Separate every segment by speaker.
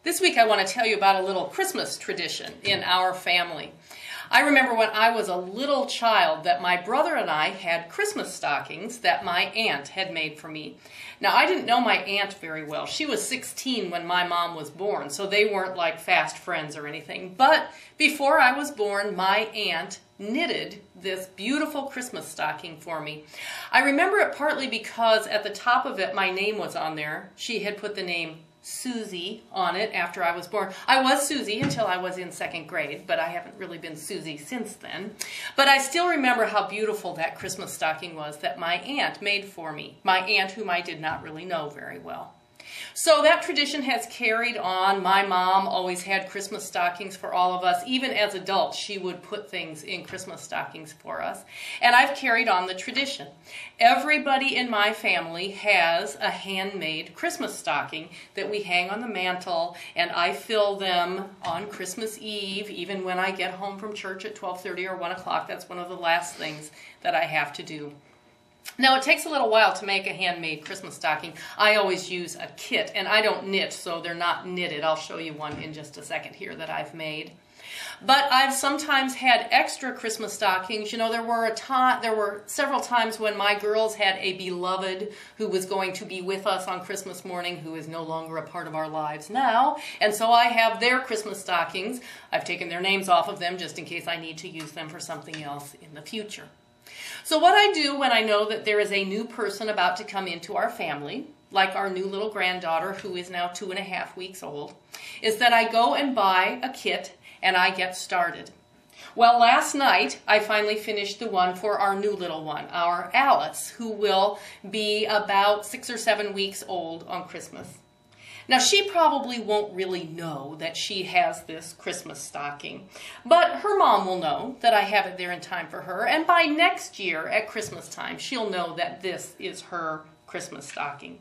Speaker 1: This week I want to tell you about a little Christmas tradition in our family. I remember when I was a little child that my brother and I had Christmas stockings that my aunt had made for me. Now, I didn't know my aunt very well. She was 16 when my mom was born, so they weren't like fast friends or anything. But before I was born, my aunt knitted this beautiful Christmas stocking for me. I remember it partly because at the top of it, my name was on there. She had put the name Susie on it after I was born. I was Susie until I was in second grade, but I haven't really been Susie since then. But I still remember how beautiful that Christmas stocking was that my aunt made for me. My aunt whom I did not really know very well. So that tradition has carried on. My mom always had Christmas stockings for all of us. Even as adults, she would put things in Christmas stockings for us. And I've carried on the tradition. Everybody in my family has a handmade Christmas stocking that we hang on the mantle, and I fill them on Christmas Eve, even when I get home from church at 12:30 or 1 o'clock. That's one of the last things that I have to do. Now, it takes a little while to make a handmade Christmas stocking. I always use a kit, and I don't knit, so they're not knitted. I'll show you one in just a second here that I've made. But I've sometimes had extra Christmas stockings. You know, there were several times when my girls had a beloved who was going to be with us on Christmas morning, who is no longer a part of our lives now. And so I have their Christmas stockings. I've taken their names off of them just in case I need to use them for something else in the future. So what I do when I know that there is a new person about to come into our family, like our new little granddaughter who is now 2.5 weeks old, is that I go and buy a kit and I get started. Well, last night I finally finished the one for our new little one, our Alice, who will be about 6 or 7 weeks old on Christmas. Now, she probably won't really know that she has this Christmas stocking, but her mom will know that I have it there in time for her, and by next year at Christmas time, she'll know that this is her Christmas stocking.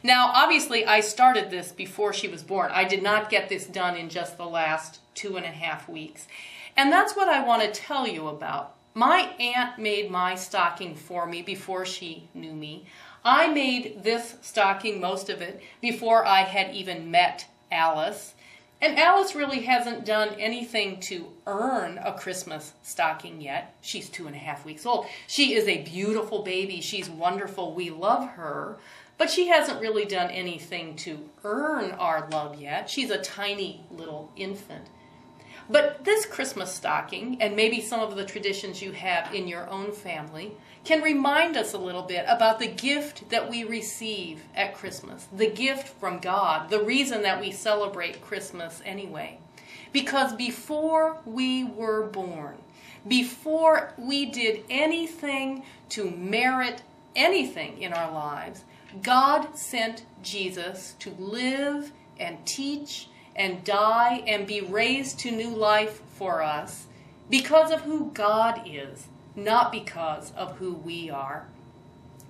Speaker 1: Now, obviously, I started this before she was born. I did not get this done in just the last 2.5 weeks, and that's what I want to tell you about. My aunt made my stocking for me before she knew me. I made this stocking, most of it, before I had even met Alice. And Alice really hasn't done anything to earn a Christmas stocking yet. She's 2.5 weeks old. She is a beautiful baby. She's wonderful. We love her. But she hasn't really done anything to earn our love yet. She's a tiny little infant. But this Christmas stocking, and maybe some of the traditions you have in your own family, can remind us a little bit about the gift that we receive at Christmas, the gift from God, the reason that we celebrate Christmas anyway. Because before we were born, before we did anything to merit anything in our lives, God sent Jesus to live and teach and die and be raised to new life for us because of who God is, not because of who we are.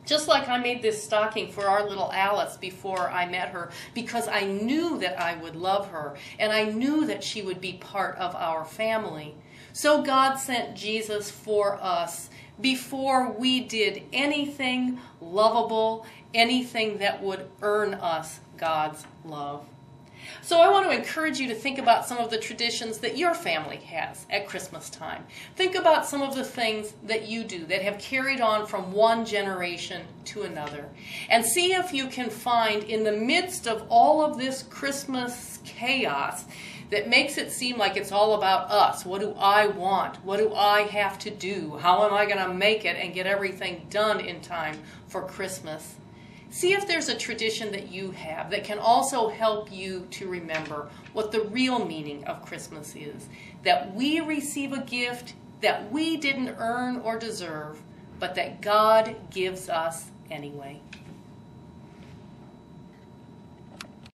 Speaker 1: Just like I made this stocking for our little Alice before I met her because I knew that I would love her and I knew that she would be part of our family. So God sent Jesus for us before we did anything lovable, anything that would earn us God's love. So I want to encourage you to think about some of the traditions that your family has at Christmas time. Think about some of the things that you do that have carried on from one generation to another. And see if you can find in the midst of all of this Christmas chaos that makes it seem like it's all about us. What do I want? What do I have to do? How am I going to make it and get everything done in time for Christmas? See if there's a tradition that you have that can also help you to remember what the real meaning of Christmas is. That we receive a gift that we didn't earn or deserve, but that God gives us anyway.